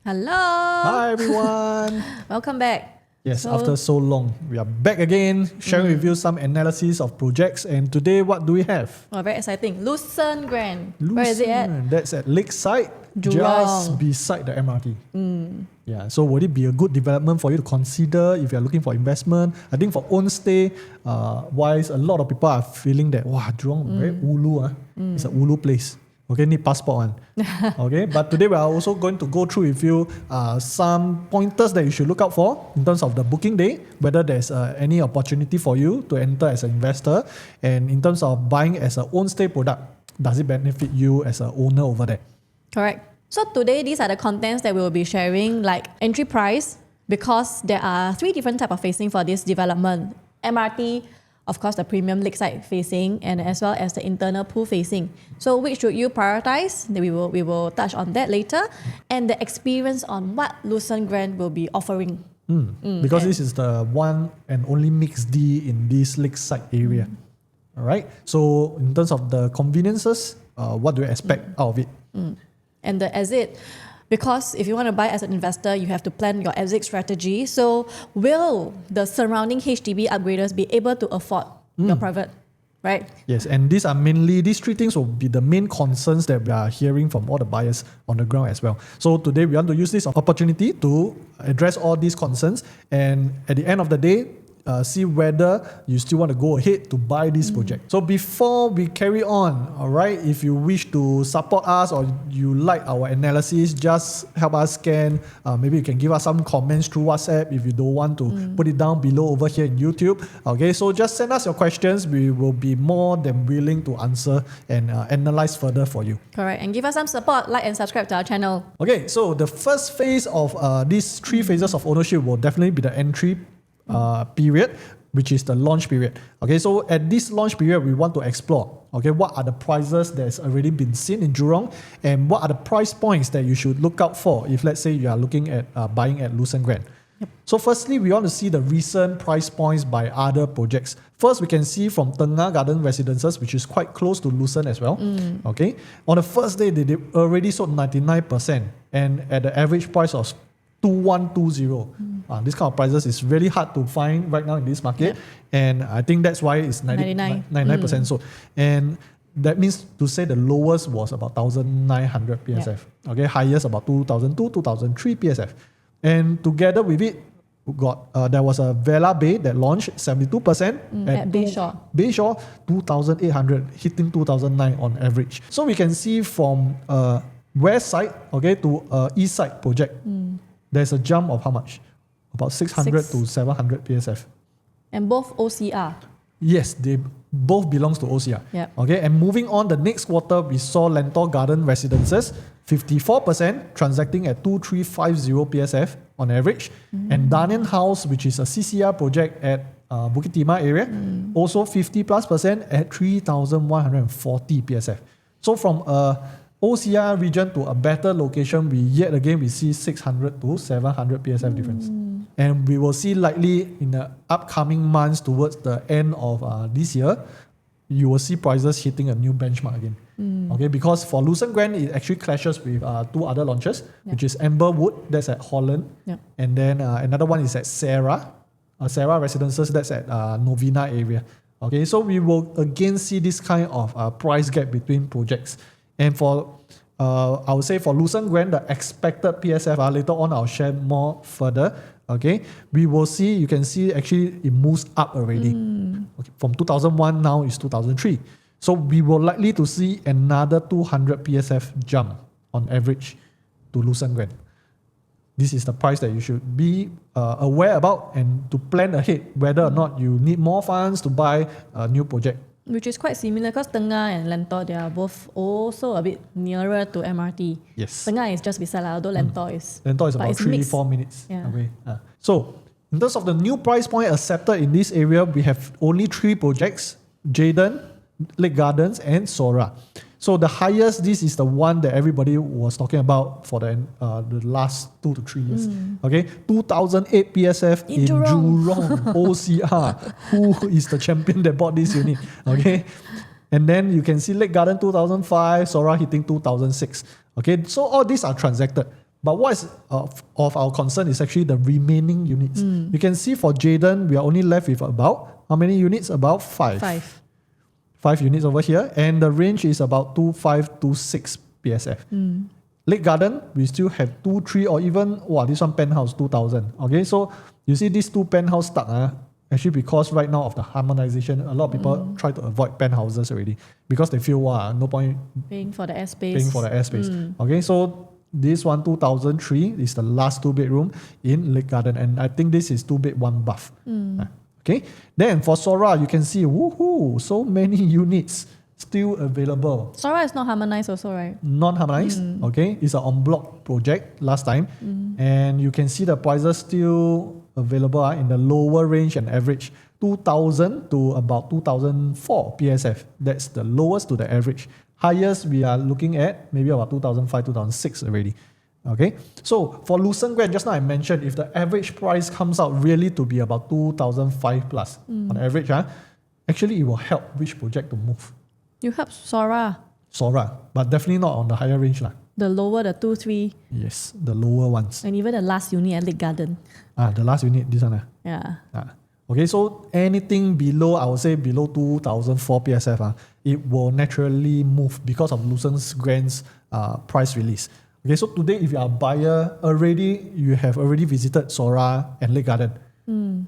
Hello. Hi everyone. Welcome back. Yes, after so long, we are back again, sharing with you some analysis of projects. And today, what do we have? Very exciting. Lucerne Grand. Where is it at? That's at Lakeside, Jurong. just beside the MRT. Yeah, so would it be a good development for you to consider if you're looking for investment? I think for own stay wise, a lot of people are feeling that, wow, Jurong, very ulu. It's a ulu place. Okay, need passport one. Okay, but today we are also going to go through with you some pointers that you should look out for in terms of the booking day, whether there's any opportunity for you to enter as an investor, and in terms of buying as an own stay product, does it benefit you as an owner over there? Correct. So today, these are the contents that we will be sharing, like entry price, because there are 3 different types of facing for this development. MRT, of course, the premium lakeside facing, and as well as the internal pool facing. So which should you prioritize? We will touch on that later. And the experience on what Lucerne Grand will be offering. Because this is the one and only mixed D in this lakeside area. All right. So in terms of the conveniences, what do you expect out of it? And the exit, because if you want to buy as an investor, you have to plan your exit strategy. So will the surrounding HDB upgraders be able to afford your private, right? Yes, and these 3 things will be the main concerns that we are hearing from all the buyers on the ground as well. So today we want to use this opportunity to address all these concerns, and at the end of the day, see whether you still want to go ahead to buy this project. So before we carry on, all right, if you wish to support us or you like our analysis, just help us scan. Maybe you can give us some comments through WhatsApp if you don't want to put it down below over here in YouTube. Okay, so just send us your questions. We will be more than willing to answer and analyze further for you. Correct. And give us some support, like and subscribe to our channel. Okay, so the first phase of these 3 phases of ownership will definitely be the entry period, which is the launch period. Okay, so at this launch period, we want to explore, okay, what are the prices that's already been seen in Jurong, and what are the price points that you should look out for if, let's say, you are looking at buying at Lucerne Grand. So firstly, we want to see the recent price points by other projects. First, we can see from Tengah Garden Residences, which is quite close to Lucerne as well. Okay, on the first day, they already sold 99%, and at the average price of 2120. This kind of prices is really hard to find right now in this market, and I think that's why it's 99% sold. And that means to say the lowest was about 1,900 PSF. Okay, highest about 2,002, 2,003 PSF. And together with it, we got there was a Vela Bay that launched 72% at Bayshore. Bayshore 2,800, hitting 2,009 on average. So we can see from west side, okay, to east side project. There's a jump of how much? About 600 to 700 PSF. And both OCR. Yes, they both belongs to OCR. Yep. Okay, and moving on, the next quarter, we saw Lentor Garden Residences, 54%, transacting at 2,350 PSF on average. And Danian House, which is a CCR project at Bukit Timah area, also 50+% at 3,140 PSF. So from OCR region to a better location, we see 600 to 700 PSF difference. And we will see likely in the upcoming months towards the end of this year, you will see prices hitting a new benchmark again. Okay, because for Lucerne Grand, it actually clashes with 2 other launches, which is Amberwood, that's at Holland, and then another one is at Sarah Residences, that's at Novena area. Okay, so we will again see this kind of price gap between projects. And for, I would say for Lucerne Grand, the expected PSF, later on I'll share more further. Okay, we will see, you can see actually it moves up already. Okay, from 2001 now is 2003. So we will likely to see another 200 PSF jump on average to Lucerne Grand. This is the price that you should be aware about and to plan ahead whether or not you need more funds to buy a new project. Which is quite similar because Tengah and Lentor, they are both also a bit nearer to MRT. Yes. Tengah is just beside, although Lentor is about 3-4 minutes away. So in terms of the new price point accepted in this area, we have only 3 projects: Jayden, Lake Gardens, and Sora. So the highest, this is the one that everybody was talking about for the last 2 to 3 years. Okay, 2008 PSF in Jurong OCR. Who is the champion that bought this unit? Okay, and then you can see Lake Garden 2005, Sora hitting 2006. Okay, so all these are transacted. But what is of our concern is actually the remaining units. You can see for Jayden, we are only left with about, how many units? About 5. 5 units over here. And the range is about 2526 PSF. Lake Garden, we still have 2, 3, or even, this one penthouse, 2000. Okay, so you see these 2 penthouse stuck. Actually, because right now of the harmonization, a lot of people try to avoid penthouses already because they feel, no point paying for the airspace. Okay, so this one, 2003, is the last 2-bedroom in Lake Garden. And I think this is 2-bed, 1 bath. Okay, then for Sora, you can see, so many units still available. Sora is not harmonized also, right? Not harmonized, okay. It's an en bloc project last time. And you can see the prices still available in the lower range and average. 2000 to about 2004 PSF. That's the lowest to the average. Highest we are looking at maybe about 2005, 2006 already. Okay, so for Lucerne Grand, just now I mentioned if the average price comes out really to be about 2005 plus on average, actually it will help which project to move. You help Sora. But definitely not on the higher range. The lower, the 2, 3. Yes, the lower ones. And even the last unit at Lake Garden. The last unit, this one. Yeah. Okay, so anything below, I would say below 2004 PSF, it will naturally move because of Lucerne Grand's price release. Okay, so today if you are a buyer, you have already visited Sora and Lake Garden.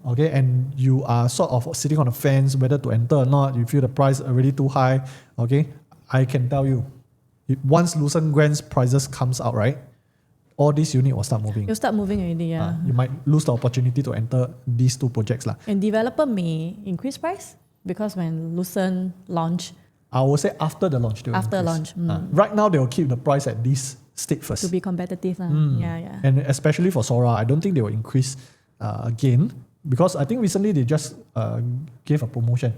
Okay, and you are sort of sitting on the fence whether to enter or not, you feel the price already too high. Okay, I can tell you, once Lucerne Grand's prices comes out, right, all these units will start moving. You'll start moving already, yeah. You might lose the opportunity to enter these 2 projects. And developer may increase price because when Lucerne launch, I will say after the launch. After launch. Right now, they will keep the price at this state first. To be competitive. Yeah. And especially for Sora, I don't think they will increase again because I think recently they just gave a promotion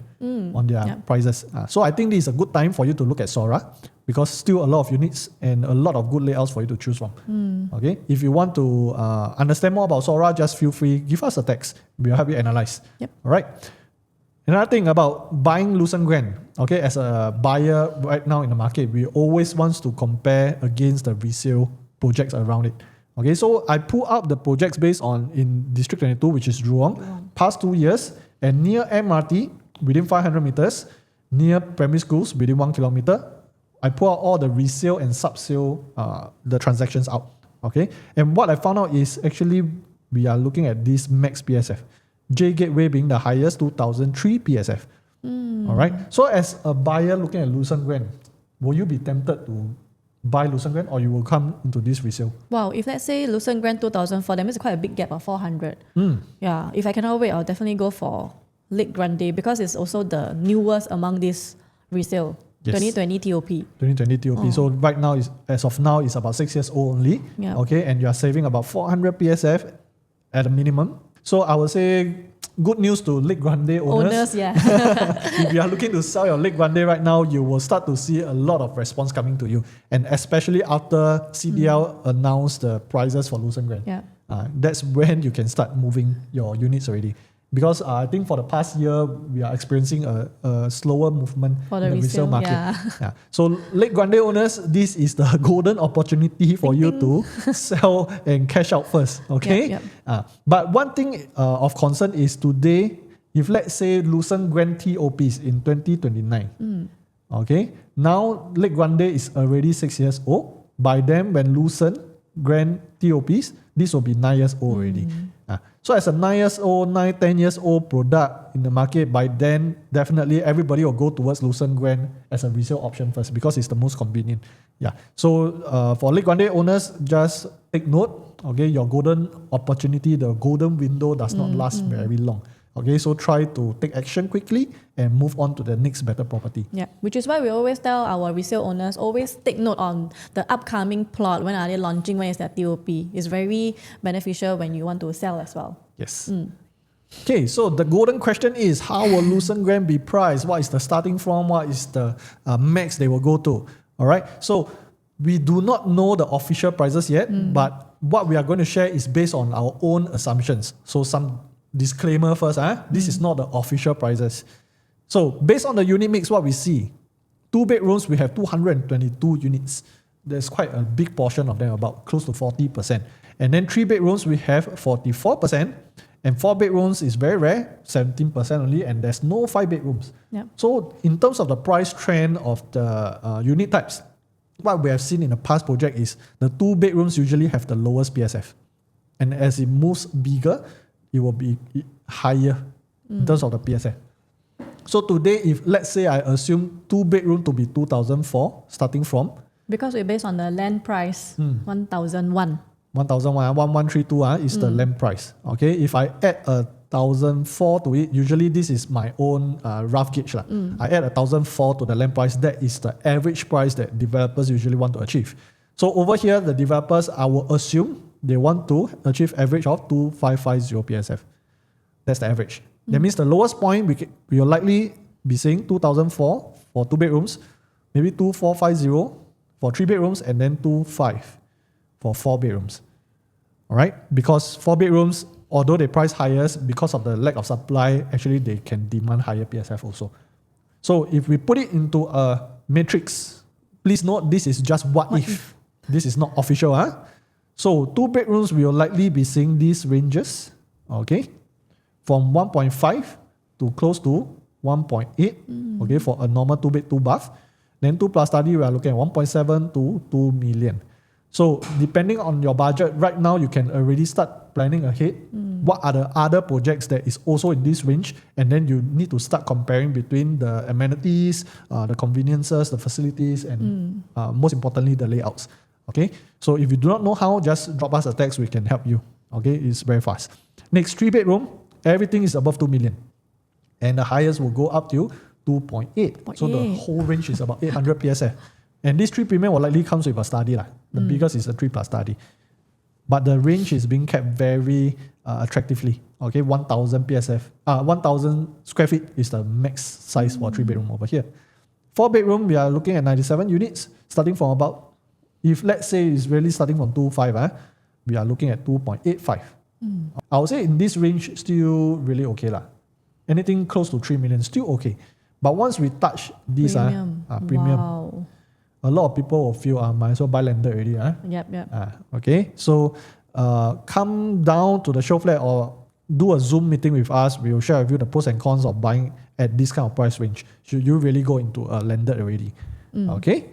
on their prices. So I think this is a good time for you to look at Sora because still a lot of units and a lot of good layouts for you to choose from. Okay, if you want to understand more about Sora, just feel free, give us a text. We'll help you analyze. Yep. All right. Another thing about buying Lucerne Grand, okay, as a buyer right now in the market, we always want to compare against the resale projects around it. Okay, so I pull up the projects based on in District 22, which is Jurong, past 2 years, and near MRT, within 500 meters, near primary schools, within 1 kilometer. I pull out all the resale and sub-sale, the transactions out. Okay, and what I found out is actually we are looking at this max PSF. J Gateway being the highest, 2003 PSF. All right. So as a buyer looking at Lucerne Grand, will you be tempted to buy Lucerne Grand or you will come into this resale? Wow, if let's say Lucerne Grand 2004, that means quite a big gap of 400. Yeah, if I cannot wait, I'll definitely go for Lake Grande because it's also the newest among these resale. Yes. 2020 TOP. 2020 TOP. So right now, as of now, it's about 6 years old only. Yep. Okay, and you are saving about 400 PSF at a minimum. So I would say good news to Lake Grande owners. Yeah. If you are looking to sell your Lake Grande right now, you will start to see a lot of response coming to you. And especially after CDL announced the prices for Lucerne Grand. Yeah. That's when you can start moving your units already. Because I think for the past year, we are experiencing a slower movement for in the resale market. Yeah. So Lake Grande owners, this is the golden opportunity for you to sell and cash out first. Okay. Yep. But one thing of concern is today, if let's say Lucerne Grand TOPs in 2029, okay, now Lake Grande is already 6 years old. By then, when Lucerne Grand TOPs, this will be 9 years old already. So as a 9 years old, 10 years old product in the market, by then definitely everybody will go towards Lucerne Grand as a resale option first because it's the most convenient. Yeah. So for Lake Grande owners, just take note. Okay, your golden opportunity, the golden window does not last very long. Okay, so try to take action quickly and move on to the next better property. Yeah, which is why we always tell our resale owners, always take note on the upcoming plot. When are they launching? When is their TOP? It's very beneficial when you want to sell as well. Yes. Okay, so the golden question is, how will Lucerne Grand be priced? What is the starting from? What is the max they will go to? All right, so we do not know the official prices yet, but what we are going to share is based on our own assumptions. So some disclaimer first, this is not the official prices. So based on the unit mix, what we see, 2 bedrooms, we have 222 units. there's quite a big portion of them, about close to 40%. And then 3 bedrooms, we have 44%. And 4 bedrooms is very rare, 17% only. And there's no 5 bedrooms. Yep. So in terms of the price trend of the unit types, what we have seen in the past project is the 2 bedrooms usually have the lowest PSF. And as it moves bigger, it will be higher in terms of the PSF. So today, if let's say I assume 2 bedroom to be 2004, starting from Because we're based on the land price, 1001. 1132 is the land price. Okay, if I add 1,004 to it, usually this is my own rough gauge. I add 1,004 to the land price, that is the average price that developers usually want to achieve. So over here, the developers, I will assume they want to achieve average of 2550 PSF. That's the average. That means the lowest point, we will likely be seeing 2004 for 2 bedrooms, maybe 2450 for 3 bedrooms, and then 25 for 4 bedrooms. All right? Because 4 bedrooms, although they price highest, because of the lack of supply, actually they can demand higher PSF also. So if we put it into a matrix, please note this is just what if. This is not official. So 2 bedrooms, we will likely be seeing these ranges. Okay? From 1.5 to close to 1.8, okay, for a normal 2-bed, 2-bath. Then 2 plus study, we are looking at 1.7 to 2 million. So depending on your budget, right now you can already start planning ahead. What are the other projects that is also in this range? And then you need to start comparing between the amenities, the conveniences, the facilities, and most importantly, the layouts. Okay, so if you do not know how, just drop us a text, we can help you. Okay, it's very fast. Next, 3 bedroom. Everything is above 2 million. And the highest will go up to 2.8. So the whole range is about 800 PSF. And this 3 premium will likely comes with a study. The biggest is a 3 plus study. But the range is being kept very attractively. Okay, 1,000 PSF. 1,000 square feet is the max size for 3 bedroom over here. 4 bedroom, we are looking at 97 units, starting from about, if let's say it's really starting from 2.5, we are looking at 2.85. I would say in this range, still really okay. Anything close to 3 million, still okay. But once we touch this premium, Wow. a lot of people will feel, might as well buy landed already. Yep. Okay, so come down to the show flat or do a Zoom meeting with us. We will share with you the pros and cons of buying at this kind of price range. Should you really go into a landed already? Okay.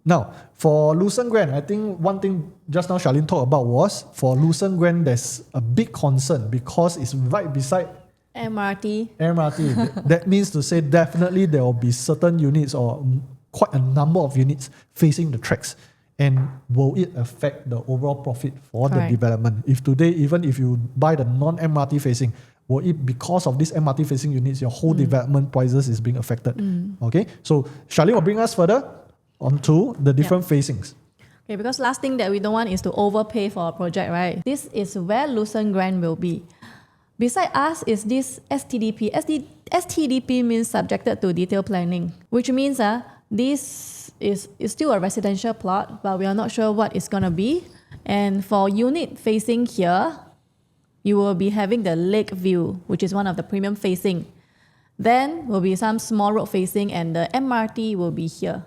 Now, for Lucerne Grand, I think one thing just now Charlene talked about was, for Lucerne Grand, there's a big concern because it's right beside MRT. That means to say definitely there will be certain units or quite a number of units facing the tracks. And will it affect the overall profit for the development? If today, even if you buy the non-MRT facing, will it, because of these MRT facing units, your whole development prices is being affected? Okay, so Charlene will bring us further onto the different facings. Okay, because last thing that we don't want is to overpay for a project, right? This is where Lucerne Grand will be. Beside us is this STDP. STDP means subjected to detailed planning, which means this is still a residential plot, but we are not sure what it's going to be. And for unit facing here, you will be having the lake view, which is one of the premium facing. Then will be some small road facing, and the MRT will be here.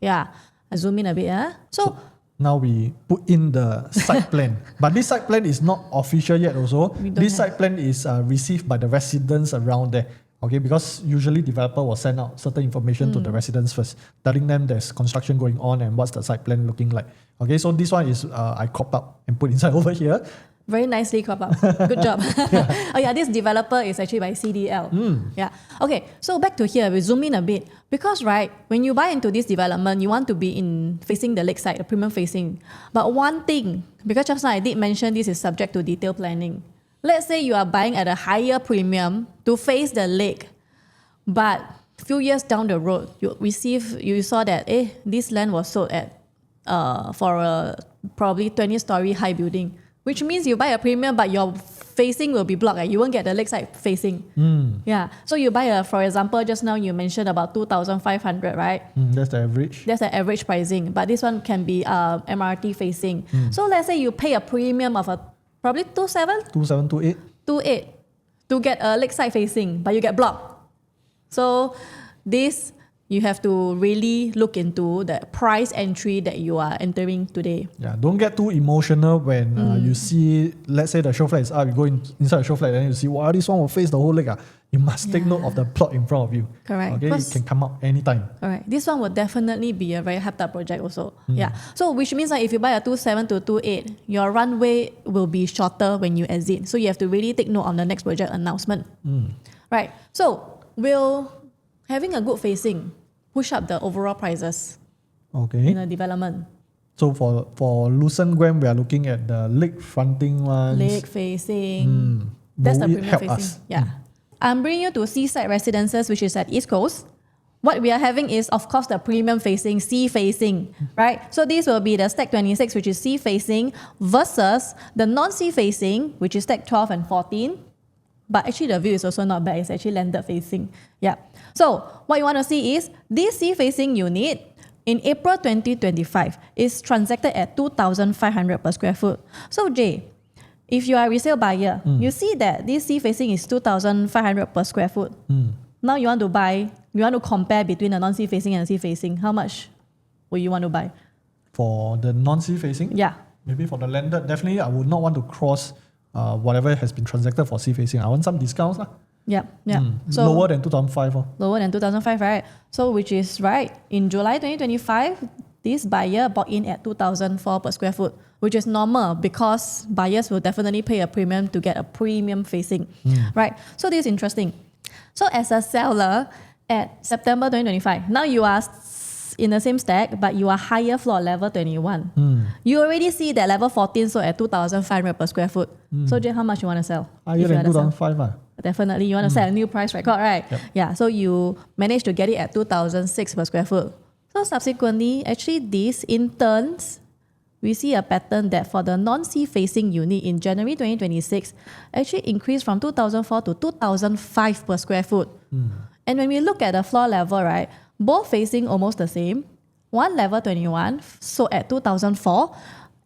Yeah, I zoom in a bit. So now we put in the site plan. But this site plan is not official yet also. This site plan is received by the residents around there. Okay, because usually developer will send out certain information to the residents first, telling them there's construction going on and what's the site plan looking like. Okay, so this one is I cropped up and put inside over here. Very nicely cropped up. Good job. Oh yeah, this developer is actually by CDL. Yeah. Okay, so back to here, we zoom in a bit. Because when you buy into this development, you want to be in facing the lakeside, the premium facing. But one thing, because just now I did mention this is subject to detailed planning. Let's say you are buying at a higher premium to face the lake, but a few years down the road, you saw that this land was sold at for a probably 20-story high building. Which means you buy a premium, but your facing will be blocked. You won't get the lakeside facing. Yeah. So you buy for example, just now you mentioned about 2,500, right? That's the average. That's the average pricing. But this one can be MRT facing. So let's say you pay a premium of probably 2.8 to get a lakeside facing, but you get blocked. So this you have to really look into the price entry that you are entering today. Yeah, don't get too emotional when you see, let's say the show flat is up, you go inside the show flat and you see, wow, this one will face the whole lake. You must take note of the plot in front of you. Correct. Okay, it can come up anytime. Correct. This one will definitely be a very hyped up project also. Yeah. So which means that if you buy a 27 to 28, your runway will be shorter when you exit. So you have to really take note on the next project announcement. Right. So will having a good facing push up the overall prices in a development. So for Lucerne Grand, we are looking at the lake fronting ones. Lake facing. That's the premium facing. Us? Yeah. I'm bringing you to seaside residences, which is at East Coast. What we are having is, of course, the premium facing, sea facing, right? So this will be the stack 26, which is sea facing, versus the non-sea facing, which is stack 12 and 14. But actually the view is also not bad. It's actually landed facing. Yeah. So what you want to see is this sea facing unit in April 2025 is transacted at 2,500 per square foot. So Jay, if you are a resale buyer, you see that this sea facing is 2,500 per square foot. Now you want to compare between the non-sea facing and sea facing. How much will you want to buy? For the non-sea facing? Yeah. Maybe for the landed, definitely I would not want to cross whatever has been transacted for sea facing. I want some discounts. Yeah. So lower than 2005. Lower than 2005, right? So which is right. In July 2025, this buyer bought in at 2,004 per square foot, which is normal because buyers will definitely pay a premium to get a premium facing, right? So this is interesting. So as a seller at September 2025, now you are in the same stack, but you are higher floor, level 21. You already see that level 14 sold at 2,500 per square foot. So Jay, how much you want to sell? Higher than 2005. Definitely, you want to set a new price record, right? Yep. Yeah, so you managed to get it at 2,006 per square foot. So subsequently, actually these interns, we see a pattern that for the non-sea facing unit in January 2026, actually increased from 2,004 to 2,005 per square foot. And when we look at the floor level, right, both facing almost the same. One level 21 sold at 2,004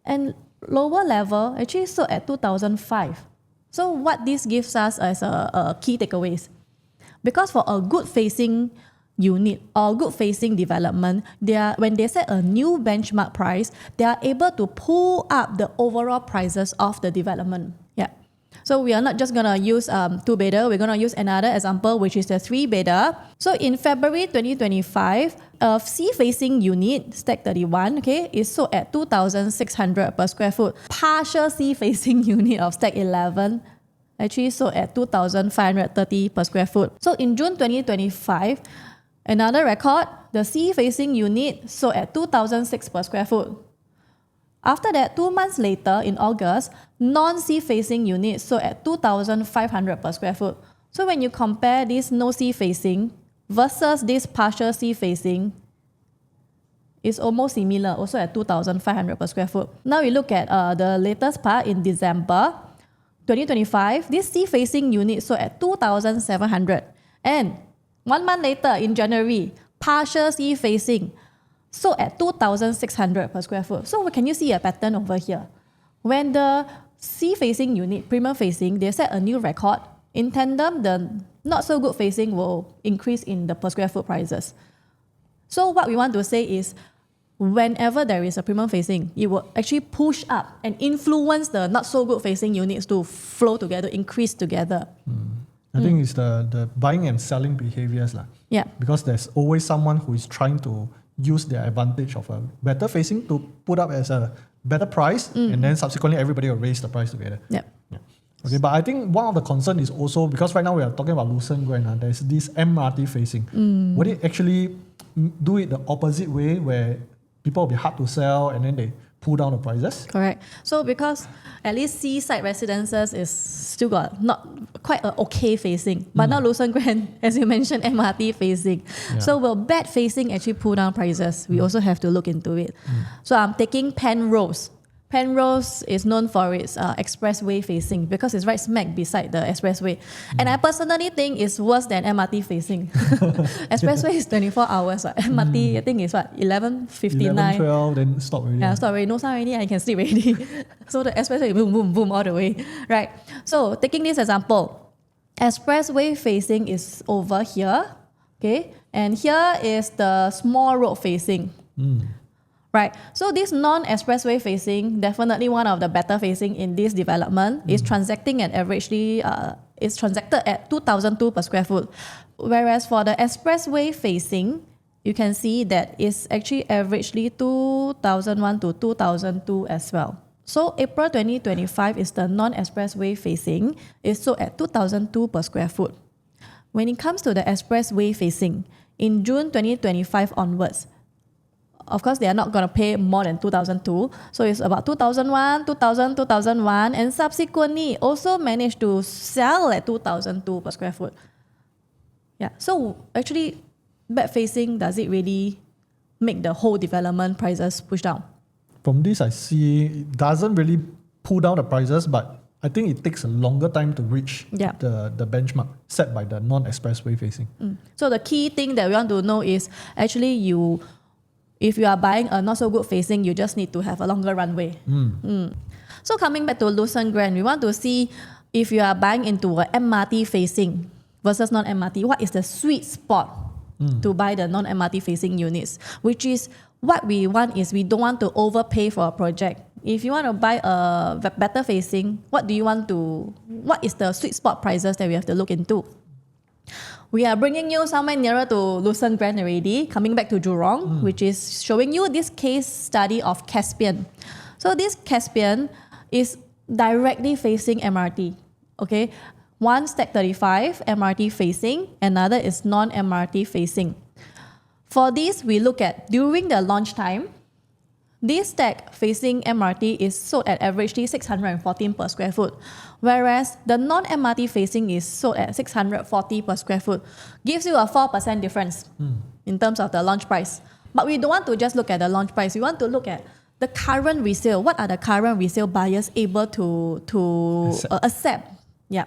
and lower level actually sold at 2,005. So what this gives us as a key takeaways, because for a good facing unit or good facing development, when they set a new benchmark price, they are able to pull up the overall prices of the development. Yeah. So we are not just going to use two-bedder, we're going to use another example, which is the three-bedder. So in February 2025, a sea-facing unit, stack 31, okay, is sold at 2,600 per square foot. Partial sea-facing unit of stack 11 actually sold at 2,530 per square foot. So in June 2025, another record, the sea-facing unit sold at 2,006 per square foot. After that, 2 months later, in August, non-sea facing units sold at 2,500 per square foot. So when you compare this no sea facing versus this partial sea facing, it's almost similar, also at 2,500 per square foot. Now we look at the latest part in December 2025. This sea facing unit sold at 2,700. And 1 month later, in January, partial sea facing sold at 2,600 per square foot. So can you see a pattern over here? When the sea-facing unit, premium facing, they set a new record, in tandem, the not so good facing will increase in the per square foot prices. So what we want to say is, whenever there is a premium facing, it will actually push up and influence the not so good facing units to flow together, increase together. I think it's the buying and selling behaviors. Yeah. Because there's always someone who is trying to use their advantage of a better facing to put up as a better price, and then subsequently everybody will raise the price together. Yeah. Okay, but I think one of the concerns is also, because right now we are talking about Lucerne Grand, there's this MRT facing. Would it actually do it the opposite way, where people will be hard to sell and then they pull down the prices? Correct. So because at least seaside residences is still got not quite an okay facing, but now Lucerne Grand, as you mentioned, MRT facing. Yeah. So will bad facing actually pull down prices? We also have to look into it. So I'm taking Penrose. Penrose is known for its expressway facing because it's right smack beside the expressway. And I personally think it's worse than MRT facing. Expressway is 24 hours. MRT, I think is what, 11:59. 11, 12, then stop already. Yeah, stop already. No sound already, I can sleep already. So the expressway, boom, boom, boom, all the way. Right. So taking this example, expressway facing is over here. Okay, and here is the small road facing. Right, so this non-expressway facing, definitely one of the better facing in this development, is transacting at averagely, is transacted at 2,002 per square foot. Whereas for the expressway facing, you can see that it's actually averagely 2,001 to 2,002 as well. So April 2025 is the non-expressway facing, is sold at 2,002 per square foot. When it comes to the expressway facing, in June 2025 onwards, of course, they are not going to pay more than 2,002. So it's about 2,001, 2,000, 2,001, and subsequently also managed to sell at 2,002 per square foot. Yeah. So actually, bad facing, does it really make the whole development prices push down? From this, I see it doesn't really pull down the prices, but I think it takes a longer time to reach the benchmark set by the non-expressway facing. So the key thing that we want to know is actually if you are buying a not so good facing, you just need to have a longer runway. So coming back to Lucerne Grand, we want to see if you are buying into a MRT facing versus non-MRT, what is the sweet spot to buy the non-MRT facing units? Which is what we want is we don't want to overpay for a project. If you want to buy a better facing, what is the sweet spot prices that we have to look into? We are bringing you somewhere nearer to Lucerne Grand already, coming back to Jurong, which is showing you this case study of Caspian. So this Caspian is directly facing MRT. Okay, one stack 35 MRT facing, another is non-MRT facing. For this, we look at during the launch time, this stack facing MRT is sold at averagely 614 per square foot, whereas the non-MRT facing is sold at 640 per square foot. Gives you a 4% difference in terms of the launch price. But we don't want to just look at the launch price. We want to look at the current resale. What are the current resale buyers able to accept? Yeah.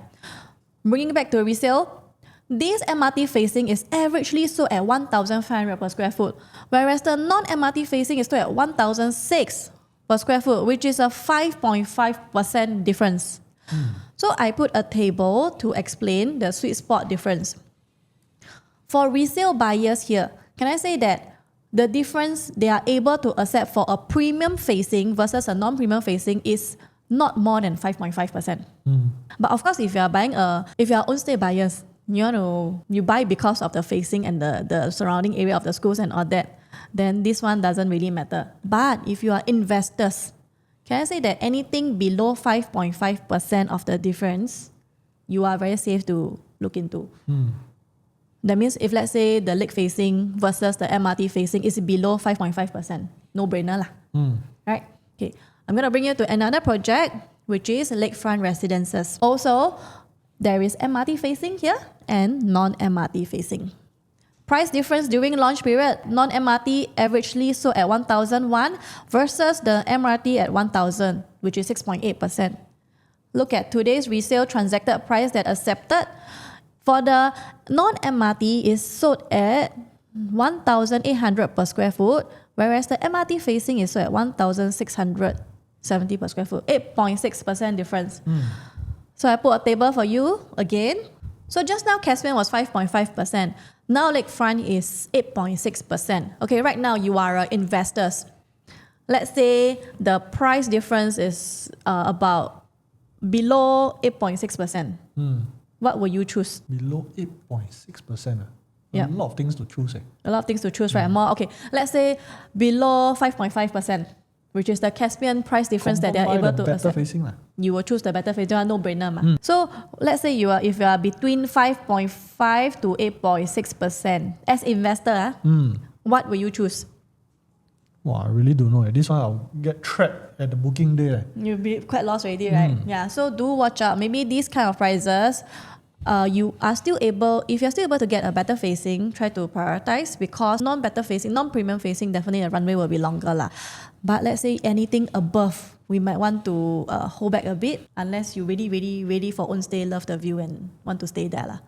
Bringing back to resale, this MRT facing is averagely sold at 1,500 per square foot, whereas the non-MRT facing is sold at 1,006 per square foot, which is a 5.5% difference. So I put a table to explain the sweet spot difference. For resale buyers here, can I say that the difference they are able to accept for a premium facing versus a non-premium facing is not more than 5.5%. But of course, if you are on-stay buyers, you buy because of the facing and the surrounding area of the schools and all that, then this one doesn't really matter. But if you are investors, can I say that anything below 5.5% of the difference, you are very safe to look into. That means if let's say the lake facing versus the MRT facing is below 5.5%, no brainer lah. Right? Okay. I'm going to bring you to another project, which is lakefront residences. Also, there is MRT facing here and non-MRT facing. Price difference during launch period, non-MRT averagely sold at 1,001 versus the MRT at 1,000, which is 6.8%. Look at today's resale transacted price that accepted. For the non-MRT is sold at 1,800 per square foot, whereas the MRT facing is sold at 1,670 per square foot, 8.6% difference. So I put a table for you again. So just now Caspian was 5.5%. Now lakefront is 8.6%. Okay, right now you are investors. Let's say the price difference is about below 8.6%. What will you choose? Below 8.6%. A lot of things to choose. A lot of things to choose, right? More. Okay, let's say below 5.5%, which is the Caspian price difference that they are able to accept. Facing, you will choose the better facing, no brainer. So let's say if you are between 5.5 to 8.6% as investor, what will you choose? Wow, I really don't know. This one I'll get trapped at the booking day. You'll be quite lost already, right? Yeah. So do watch out. Maybe these kind of prices, you are still able. If you're still able to get a better facing, try to prioritize, because non-better facing, non-premium facing, definitely the runway will be longer lah. But let's say anything above, we might want to hold back a bit, unless you really, really ready for own stay, love the view and want to stay there lah.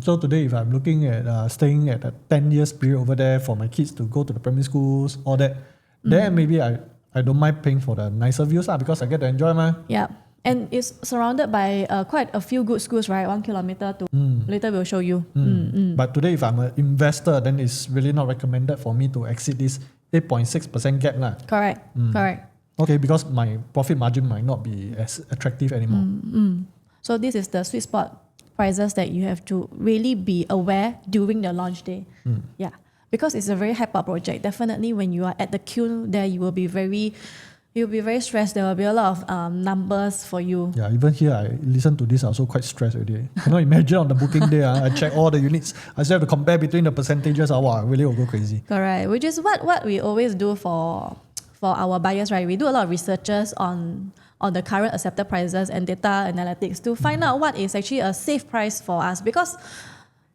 So today, if I'm looking at staying at a 10 years period over there for my kids to go to the primary schools, all that, then maybe I don't mind paying for the nicer views because I get to enjoy. Yeah. And it's surrounded by quite a few good schools, right? 1 kilometer to later we'll show you. But today, if I'm an investor, then it's really not recommended for me to exceed this 8.6% gap lah. Correct. Okay, because my profit margin might not be as attractive anymore. So this is the sweet spot prices that you have to really be aware during the launch day. Yeah, because it's a very hype-up project. Definitely when you are at the queue there, you'll be very stressed. There will be a lot of numbers for you. Yeah, even here, I listen to this, I also quite stressed already. Cannot imagine on the booking day, I check all the units. I still have to compare between the percentages. Wow, really will go crazy. Correct, which is what we always do for our buyers, right? We do a lot of researches on the current accepted prices and data analytics to find out what is actually a safe price for us, because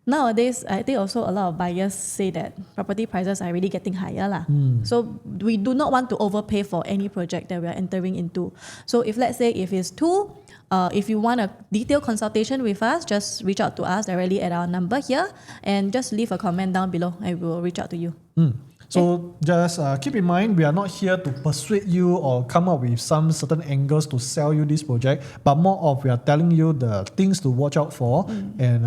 nowadays, I think also a lot of buyers say that property prices are really getting higher lah. So we do not want to overpay for any project that we are entering into. So if let's say if it's if you want a detailed consultation with us, just reach out to us directly at our number here and just leave a comment down below and we will reach out to you. So just keep in mind, we are not here to persuade you or come up with some certain angles to sell you this project, but more of we are telling you the things to watch out for and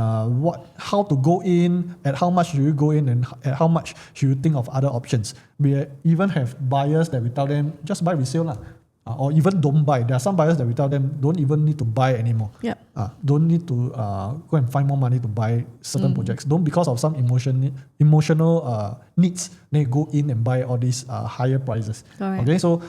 how to go in, at how much do you go in, and at how much should you think of other options. We even have buyers that we tell them just buy resale lah. Or even don't buy. There are some buyers that we tell them don't even need to buy anymore. Don't need to go and find more money to buy certain projects. Don't, because of some emotional needs, then you go in and buy all these higher prices. Okay, so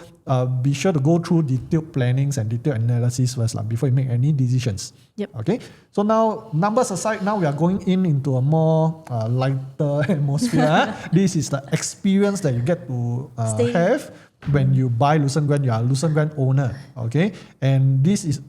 be sure to go through detailed plannings and detailed analysis first before you make any decisions. Okay, so now numbers aside, now we are going into a more lighter atmosphere. This is the experience that you get to have when you buy Lucerne Grand. You are a Lucerne Grand owner, okay? And this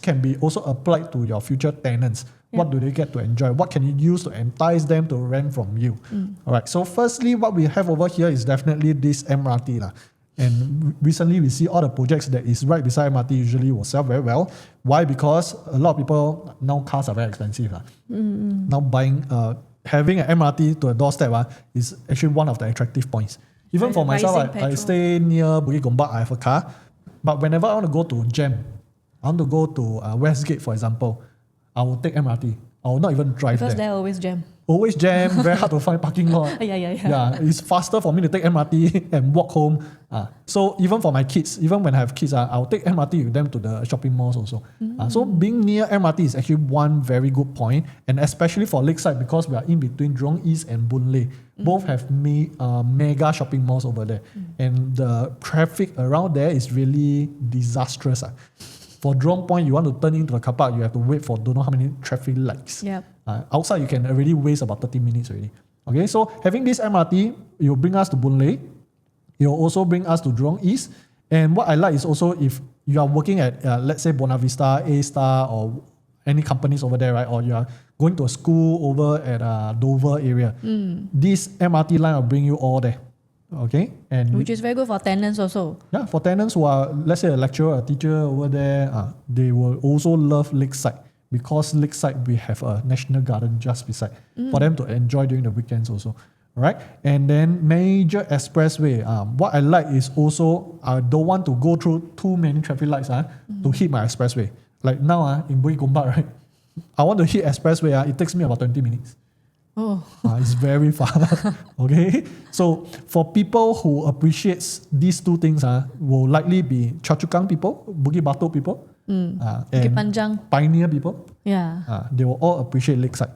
can be also applied to your future tenants. What do they get to enjoy? What can you use to entice them to rent from you? All right, so firstly, what we have over here is definitely this MRT lah. And recently we see all the projects that is right beside MRT usually will sell very well. Why? Because a lot of people, now cars are very expensive lah. Now having an MRT to a doorstep is actually one of the attractive points. Even for myself, I stay near Bukit Gombak, I have a car. But whenever I want to go to GEM, I want to go to Westgate, for example, I will take MRT. I will not even drive because there. they're always jam. Always jam, very hard to find parking lot. Yeah, it's faster for me to take MRT and walk home. So even for my kids, even when I have kids, I'll take MRT with them to the shopping malls also. So being near MRT is actually one very good point, and especially for Lakeside, because we are in between Jurong East and Boon Lay. Both have mega shopping malls over there, and the traffic around there is really disastrous. For Jurong Point, you want to turn into the car park, you have to wait for don't know how many traffic lights. Outside, you can already waste about 30 minutes already. Okay, so having this MRT, it will bring us to Boon Lay. It will also bring us to Jurong East. And what I like is also if you are working at, let's say, Buona Vista, A-Star, or any companies over there, right? Or you are going to a school over at Dover area. This MRT line will bring you all there. Okay, and which is very good for tenants also. Yeah, for tenants who are, let's say, a lecturer, a teacher over there, they will also love Lakeside, because Lakeside we have a national garden just beside for them to enjoy during the weekends also. Right, and then major expressway. What I like is also I don't want to go through too many traffic lights to hit my expressway. Like now in Bukit Gombak, right? I want to hit expressway. It takes me about 20 minutes. It's very far. Okay, so for people who appreciates these two things, will likely be Choa Chu Kang people, Bukit Batok people, and Panjang Pioneer people. They will all appreciate Lakeside.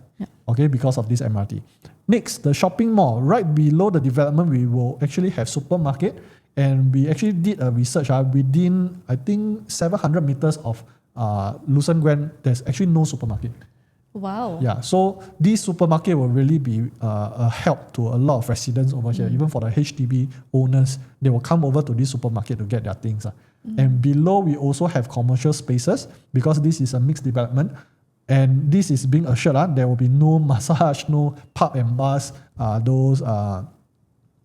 Okay, because of this MRT. Next, the shopping mall. Right below the development, we will actually have supermarket, and we actually did a research within, I think, 700 meters of Lucerne Grand. There's actually no supermarket. Wow. Yeah, so this supermarket will really be a help to a lot of residents over here. Even for the HDB owners, they will come over to this supermarket to get their things. And below, we also have commercial spaces, because this is a mixed development. And this is being assured there will be no massage, no pub and bars, those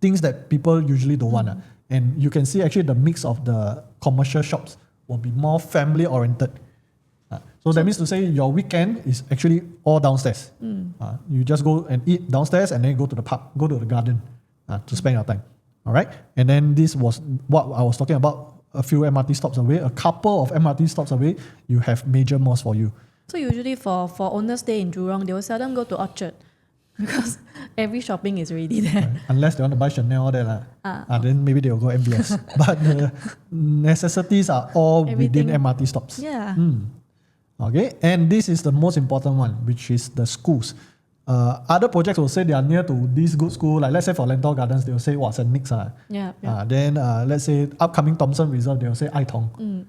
things that people usually don't want. And you can see actually the mix of the commercial shops will be more family oriented. So that means to say your weekend is actually all downstairs. You just go and eat downstairs and then go to the pub, go to the garden to spend your time. All right. And then this was what I was talking about a few MRT stops away, a couple of MRT stops away, you have major malls for you. So usually for owners stay in Jurong, they will seldom go to Orchard because every shopping is already there. Right? Unless they want to buy Chanel or that. Then maybe they'll go MBS. But the necessities are all Everything. within MRT stops. Yeah. Okay, and this is the most important one, which is the schools. Other projects will say they are near to this good school, like let's say for Lentor Gardens, they will say what's a Nix. Yeah. Then let's say upcoming Thomson Reserve, they will say Ai Tong.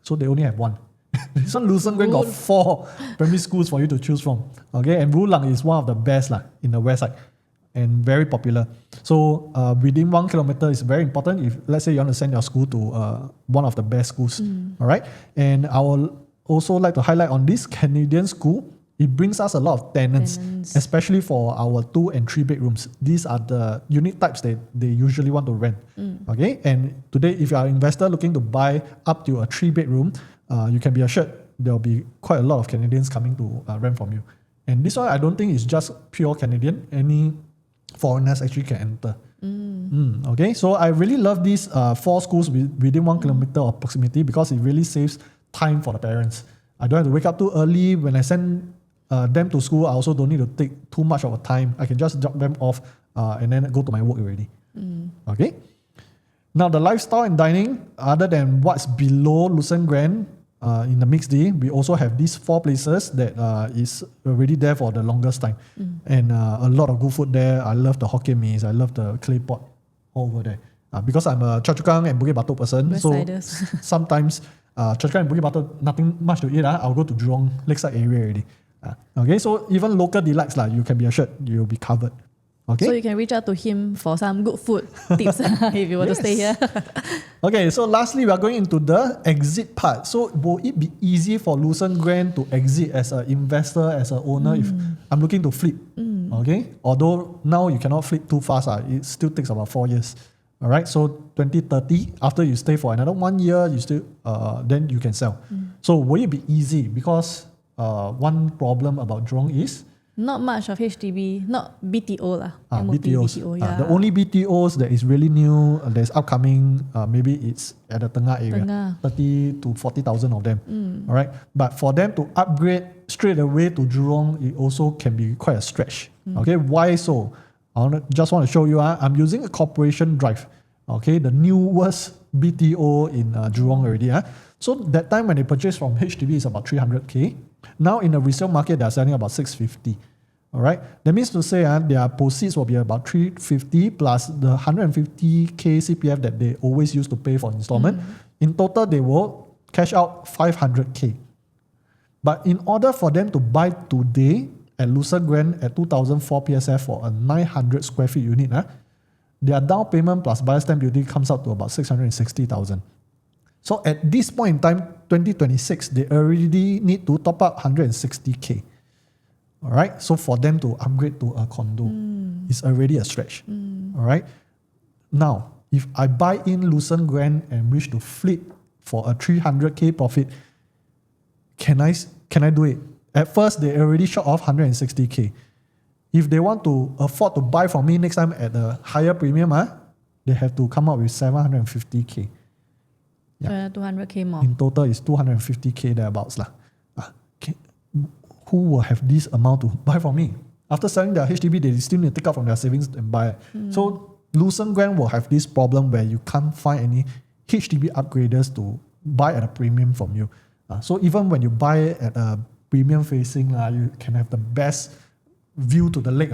So they only have one. This one Lucerne Grand got 4 primary schools for you to choose from. Okay, and Wulang is one of the best in the west side and very popular. So within 1 kilometer is very important if let's say you want to send your school to one of the best schools. All right, and I will also like to highlight on this Canadian school. It brings us a lot of tenants, especially for our 2 and 3 bedrooms. These are the unit types that they usually want to rent. Okay, and today if you are an investor looking to buy up to a 3 bedroom, you can be assured there will be quite a lot of Canadians coming to rent from you. And this one I don't think is just pure Canadian. Any foreigners actually can enter. Okay, so I really love these 4 schools within 1 kilometer of proximity because it really saves time for the parents. I don't have to wake up too early. When I send them to school, I also don't need to take too much of a time. I can just drop them off and then go to my work already. Okay. Now the lifestyle and dining, other than what's below Lucerne Grand in the mixed D, we also have these 4 places that is already there for the longest time. And a lot of good food there. I love the Hokkien Mees. I love the clay pot over there. Because I'm a Choa Chu Kang and Bukit Batok person, so sometimes Choa Chu Kang and Bukit Batok, nothing much to eat. I'll go to Jurong, Lakeside area already. Okay, so even local delights, you can be assured you'll be covered. Okay. So you can reach out to him for some good food tips if you want to stay here. Okay, so lastly, we are going into the exit part. So will it be easy for Lucerne Grand to exit as an investor, as an owner, if I'm looking to flip? Okay, although now you cannot flip too fast. It still takes about 4 years. All right, so 2030, after you stay for another 1 year, you still then you can sell. So will it be easy? Because one problem about Jurong is not much of HDB, not BTO lah. BTOs. BTO, yeah. The only BTOs that is really new, that's upcoming, maybe it's at the Tengah area, 30 to 40,000 of them. All right, but for them to upgrade straight away to Jurong, it also can be quite a stretch. Okay, why so? Just want to show you, I'm using a Corporation Drive. Okay, the newest BTO in Jurong already. So that time when they purchased from HDB is about 300K. Now in the resale market, they're selling about 650. All right, that means to say their proceeds will be about 350 plus the 150K CPF that they always used to pay for installment. In total, they will cash out 500K. But in order for them to buy today at Lucerne Grand at 2004 PSF for a 900 square feet unit, their down payment plus buyer stamp duty comes out to about 660,000. So at this point in time, 2026, they already need to top up 160K. All right, so for them to upgrade to a condo, it's already a stretch. All right, now if I buy in Lucerne Grand and wish to flip for a 300K profit, can I do it? At first, they already shot off 160K. If they want to afford to buy from me next time at a higher premium, they have to come up with 750K. 200K more. In total, it's 250K thereabouts. Who will have this amount to buy from me? After selling their HDB, they still need to take out from their savings and buy. So Lucerne Grand will have this problem where you can't find any HDB upgraders to buy at a premium from you. So even when you buy at a premium facing, you can have the best view to the lake.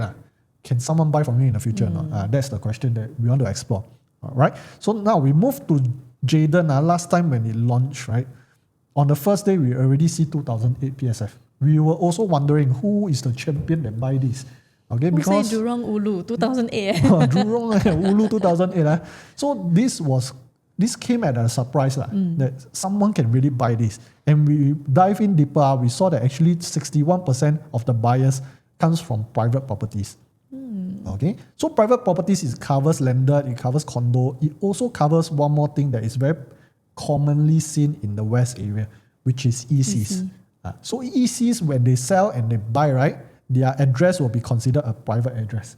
Can someone buy from you in the future or not? That's the question that we want to explore. All right. So now we move to Jayden. Last time when it launched, right? On the first day, we already see 2008 PSF. We were also wondering who is the champion that buy this. Okay, Who because say Jurong Ulu 2008? Jurong Ulu 2008. So this came at a surprise that someone can really buy this. And we dive in deeper, we saw that actually 61% of the buyers comes from private properties. Okay, so private properties, it covers landed, it covers condo, it also covers one more thing that is very commonly seen in the West area, which is ECs. So ECs, when they sell and they buy, right, their address will be considered a private address.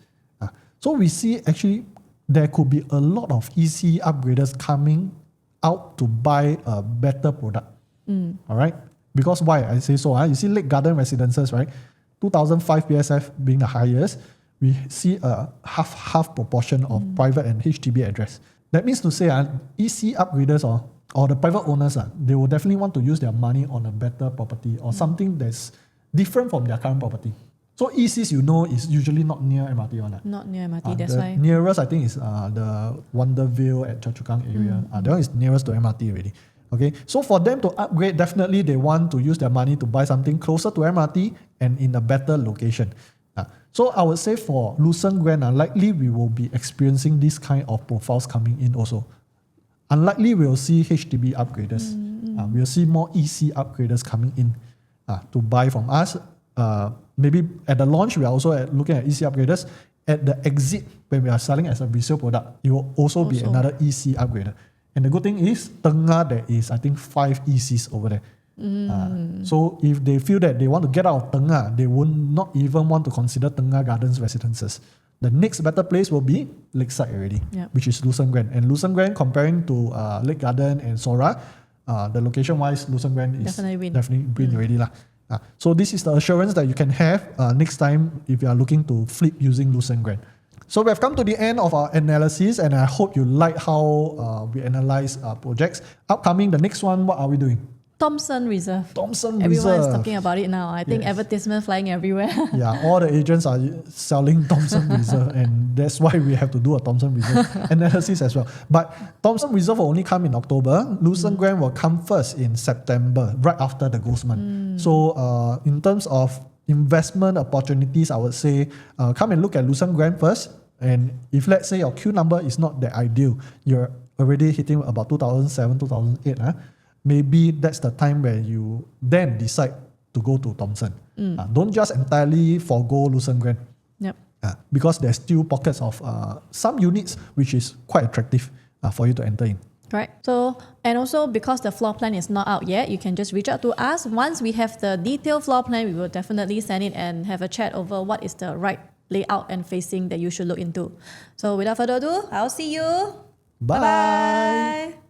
So we see actually there could be a lot of EC upgraders coming out to buy a better product. All right? Because why I say so? You see Lake Garden Residences, right? 2005 PSF being the highest, we see a half proportion of private and HDB address. That means to say EC upgraders or the private owners, they will definitely want to use their money on a better property or something that's different from their current property. So ECs, is usually not near MRT one. Not near MRT, that's the why. Nearest, I think, is the Wonderville at Choa Chu Kang area. That one is nearest to MRT already. Okay, so for them to upgrade, definitely they want to use their money to buy something closer to MRT and in a better location. So I would say for Lucerne Grand, likely we will be experiencing this kind of profiles coming in also. Unlikely we'll see HDB upgraders. We'll see more EC upgraders coming in to buy from us. Maybe at the launch, we are also looking at EC upgraders. At the exit, when we are selling as a resale product, it will also be another EC upgrader. And the good thing is, Tengah, there is, I think, 5 ECs over there. So if they feel that they want to get out of Tengah, they would not even want to consider Tengah Gardens Residences. The next better place will be Lakeside already, which is Lucerne Grand. And Lucerne Grand, comparing to Lake Garden and Sora, the location-wise, Lucerne Grand is definitely win already lah. So this is the assurance that you can have next time if you are looking to flip using Lucerne Grand. So we have come to the end of our analysis, and I hope you like how we analyze projects. Upcoming, the next one, what are we doing? Thomson Reserve. Thomson Everyone Reserve. is talking about it now. I think advertisement flying everywhere. Yeah, all the agents are selling Thomson Reserve, and that's why we have to do a Thomson Reserve analysis as well. But Thomson Reserve will only come in October. Lucerne Grand will come first in September, right after the Ghost Month. So in terms of investment opportunities, I would say come and look at Lucerne Grand first. And if let's say your Q number is not that ideal, you're already hitting about 2007, 2008, maybe that's the time where you then decide to go to Thomson. Don't just entirely forgo Lucerne Grand. Yep. Because there's still pockets of some units which is quite attractive for you to enter in. Right. So, and also because the floor plan is not out yet, you can just reach out to us. Once we have the detailed floor plan, we will definitely send it and have a chat over what is the right layout and facing that you should look into. So without further ado, I'll see you. Bye. Bye-bye.